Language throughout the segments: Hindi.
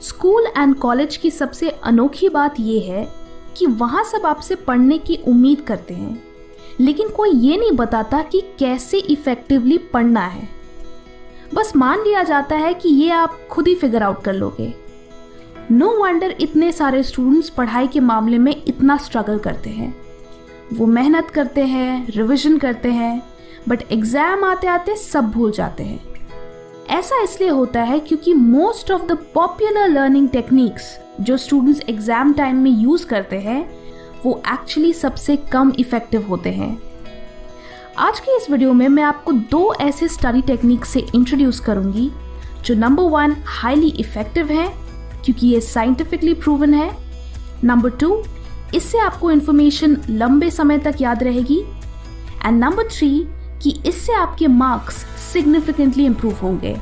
स्कूल एंड कॉलेज की सबसे अनोखी बात यह है कि वहाँ सब आपसे पढ़ने की उम्मीद करते हैं, लेकिन कोई ये नहीं बताता कि कैसे इफेक्टिवली पढ़ना है। बस मान लिया जाता है कि ये आप खुद ही फिगर आउट कर लोगे। नो वंडर इतने सारे स्टूडेंट्स पढ़ाई के मामले में इतना स्ट्रगल करते हैं। वो मेहनत करते हैं, रिवीजन करते हैं, बट एग्जाम आते आते सब भूल जाते हैं। ऐसा इसलिए होता है क्योंकि most of the popular learning techniques जो स्टूडेंट्स एग्जाम टाइम में यूज करते हैं वो एक्चुअली सबसे कम इफेक्टिव होते हैं। आज के इस वीडियो में मैं आपको 2 ऐसे स्टडी टेक्निक से इंट्रोड्यूस करूंगी जो नंबर 1 हाईली इफेक्टिव है क्योंकि ये साइंटिफिकली प्रूवन है, नंबर 2 इससे आपको इंफॉर्मेशन लंबे समय तक याद रहेगी, एंड नंबर 3 कि इससे आपके मार्क्स सिग्निफिकेंटली इंप्रूव होंगे।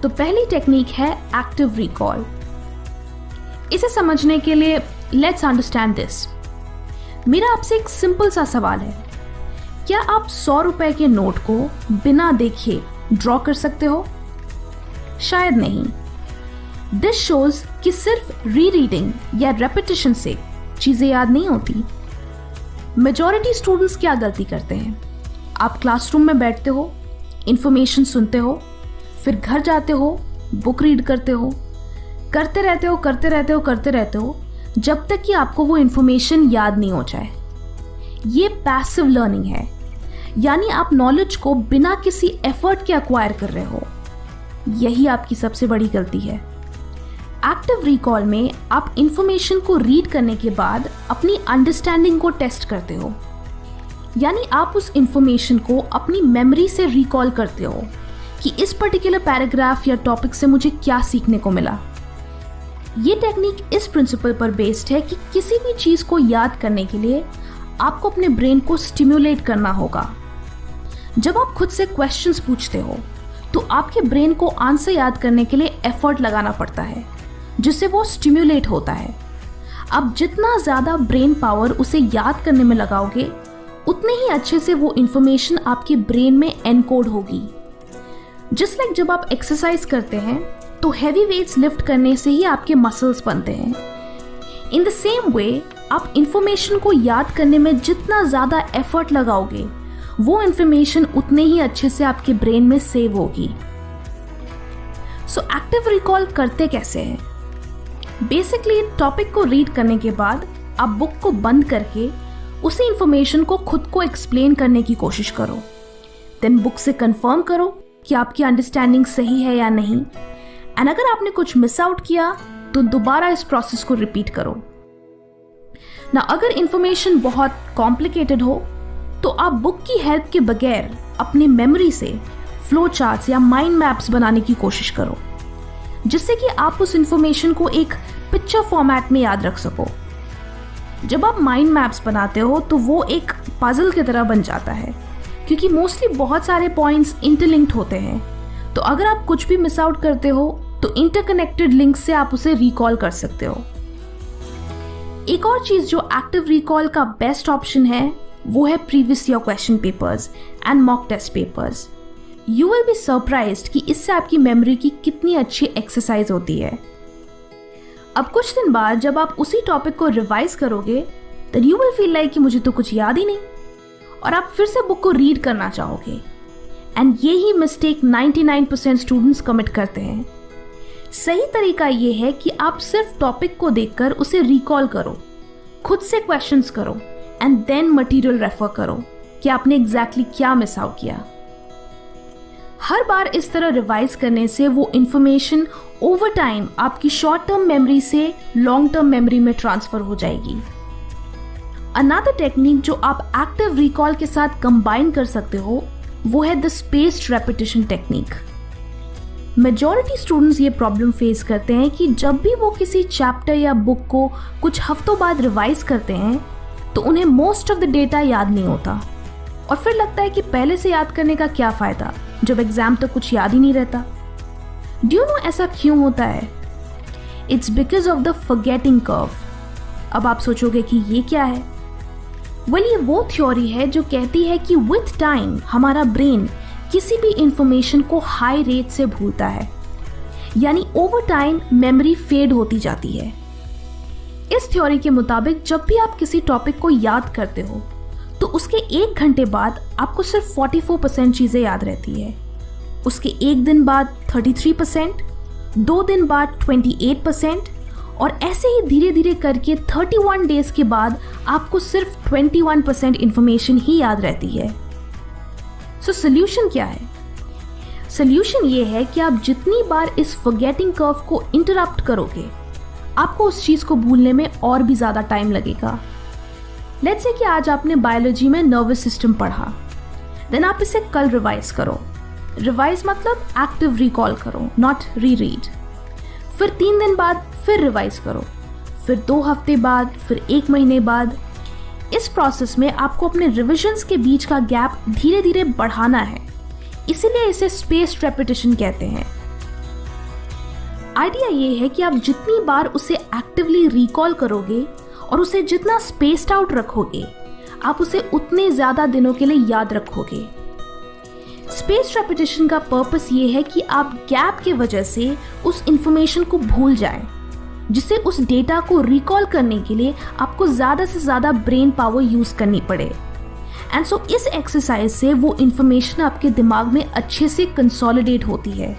तो पहली टेक्निक है एक्टिव रिकॉल। इसे समझने के लिए लेट्स अंडरस्टैंड दिस। मेरा आपसे एक सिंपल सा सवाल है, क्या आप 100 रुपए के नोट को बिना देखे ड्रॉ कर सकते हो? शायद नहीं। दिस शोज कि सिर्फ रीरीडिंग या रेपिटेशन से चीजें याद नहीं होती। मेजॉरिटी स्टूडेंट्स क्या गलती करते हैं? आप क्लासरूम में बैठते हो, इंफॉर्मेशन सुनते हो, फिर घर जाते हो, बुक रीड करते हो, करते रहते हो जब तक कि आपको वो इंफॉर्मेशन याद नहीं हो जाए। ये पैसिव लर्निंग है, यानी आप नॉलेज को बिना किसी एफर्ट के एक्वायर कर रहे हो। यही आपकी सबसे बड़ी गलती है। एक्टिव रिकॉल में आप इंफॉर्मेशन को रीड करने के बाद अपनी अंडरस्टैंडिंग को टेस्ट करते हो, यानी आप उस इंफॉर्मेशन को अपनी मेमोरी से रिकॉल करते हो कि इस पर्टिकुलर पैराग्राफ या टॉपिक से मुझे क्या सीखने को मिला। ये टेक्निक इस प्रिंसिपल पर बेस्ड है कि किसी भी चीज को याद करने के लिए आपको अपने ब्रेन को स्टिम्युलेट करना होगा। जब आप खुद से क्वेश्चंस पूछते हो तो आपके ब्रेन को आंसर याद करने के लिए एफर्ट लगाना पड़ता है, जिससे वो स्टिम्युलेट होता है। अब जितना ज्यादा ब्रेन पावर उसे याद करने में लगाओगे, उतने ही अच्छे से वो इंफॉर्मेशन आपके ब्रेन में एनकोड होगी। जस्ट लाइक जब आप एक्सरसाइज करते हैं तो हैवी वेट्स लिफ्ट करने से ही आपके मसल्स बनते हैं। इन द सेम वे आप इंफॉर्मेशन को याद करने में जितना ज्यादा एफर्ट लगाओगे, वो इंफॉर्मेशन उतने ही अच्छे से आपके ब्रेन में सेव होगी। सो एक्टिव रिकॉल करते कैसे हैं? बेसिकली टॉपिक को रीड करने के बाद आप बुक को बंद करके उसी इंफॉर्मेशन को खुद को एक्सप्लेन करने की कोशिश करो। देन बुक से कंफर्म करो कि आपकी अंडरस्टैंडिंग सही है या नहीं, एंड अगर आपने कुछ मिस आउट किया तो दोबारा इस प्रोसेस को रिपीट करो ना। अगर इंफॉर्मेशन बहुत कॉम्प्लिकेटेड हो तो आप बुक की हेल्प के बगैर अपनी मेमोरी से फ्लो चार्ट्स या माइंड मैप्स बनाने की कोशिश करो, जिससे कि आप उस इंफॉर्मेशन को एक पिक्चर फॉर्मेट में याद रख सको। जब आप माइंड मैप्स बनाते हो तो वो एक पजल की तरह बन जाता है, क्योंकि मोस्टली बहुत सारे पॉइंट्स इंटरलिंक्ड होते हैं। तो अगर आप कुछ भी मिस आउट करते हो तो इंटरकनेक्टेड लिंक से आप उसे रिकॉल कर सकते हो। एक और चीज जो एक्टिव रिकॉल का बेस्ट ऑप्शन है वो है previous year question papers and mock test papers. You will be surprised कि इससे आपकी मेमोरी की कितनी अच्छी एक्सरसाइज होती है। अब कुछ दिन बाद जब आप उसी टॉपिक को रिवाइज करोगे, then you will feel like कि मुझे तो कुछ याद ही नहीं, और आप फिर से बुक को रीड करना चाहोगे। एंड यही मिस्टेक 99% स्टूडेंट्स कमिट करते हैं। सही तरीका ये है कि आप सिर्फ टॉपिक को देखकर उसे रिकॉल करो, खुद से क्वेश्चंस करो, एंड देन मटेरियल रेफर करो कि आपने एग्जैक्टली क्या मिस आउट किया। हर बार इस तरह रिवाइज करने से वो इंफॉर्मेशन ओवर टाइम आपकी शॉर्ट टर्म मेमोरी से लॉन्ग टर्म मेमोरी में ट्रांसफर हो जाएगी। अनदर टेक्निक जो आप एक्टिव रिकॉल के साथ कंबाइन कर सकते हो वो है the spaced repetition technique. Majority students ये प्रॉब्लम फेस करते हैं कि जब भी वो किसी चैप्टर या बुक को कुछ हफ्तों बाद रिवाइज करते हैं तो उन्हें मोस्ट ऑफ द डेटा याद नहीं होता, और फिर लगता है कि पहले से याद करने का क्या फायदा जब एग्जाम तक कुछ याद ही नहीं रहता। डू यू नो ऐसा क्यों होता है? It's because of the forgetting curve. अब आप सोचोगे कि ये क्या है? वेल, ये वो थ्योरी है जो कहती है कि विथ टाइम हमारा ब्रेन किसी भी इंफॉर्मेशन को हाई रेट से भूलता है। यानी ओवर टाइम मेमोरी फेड होती जाती है। इस थ्योरी के मुताबिक जब भी आप किसी टॉपिक को याद करते हो तो उसके 1 घंटे बाद आपको सिर्फ 44% चीज़ें याद रहती है, उसके 1 दिन बाद 33%, 2 दिन बाद 28% और ऐसे ही धीरे धीरे करके 31 डेज के बाद आपको सिर्फ 21% इंफॉर्मेशन ही याद रहती है। सो सोल्यूशन क्या है? सोल्यूशन ये है कि आप जितनी बार इस फॉरगेटिंग कर्व को इंटरप्ट करोगे आपको उस चीज़ को भूलने में और भी ज़्यादा टाइम लगेगा। लेट्स से कि आज आपने बायोलॉजी में नर्वस सिस्टम पढ़ा, देन आप इसे कल रिवाइज करो। रिवाइज मतलब एक्टिव रिकॉल करो, नॉट रीरीड। फिर 3 दिन बाद फिर रिवाइज करो, फिर 2 हफ्ते बाद, फिर 1 महीने बाद। इस प्रोसेस में आपको अपने रिविजन्स के बीच का गैप धीरे धीरे बढ़ाना है, इसीलिए इसे स्पेस्ड रेपिटेशन कहते हैं। आइडिया ये है कि आप जितनी बार उसे एक्टिवली रिकॉल करोगे और उसे जितना स्पेस्ड आउट रखोगे आप उसे उतने ज़्यादा दिनों के लिए याद रखोगे। स्पेस्ड रेपिटेशन का पर्पस ये है कि आप गैप की वजह से उस इंफॉर्मेशन को भूल जाएं, जिससे उस डेटा को रिकॉल करने के लिए आपको ज़्यादा से ज़्यादा ब्रेन पावर यूज़ करनी पड़े। एंड सो इस एक्सरसाइज से वो इंफॉर्मेशन आपके दिमाग में अच्छे से कंसोलिडेट होती है।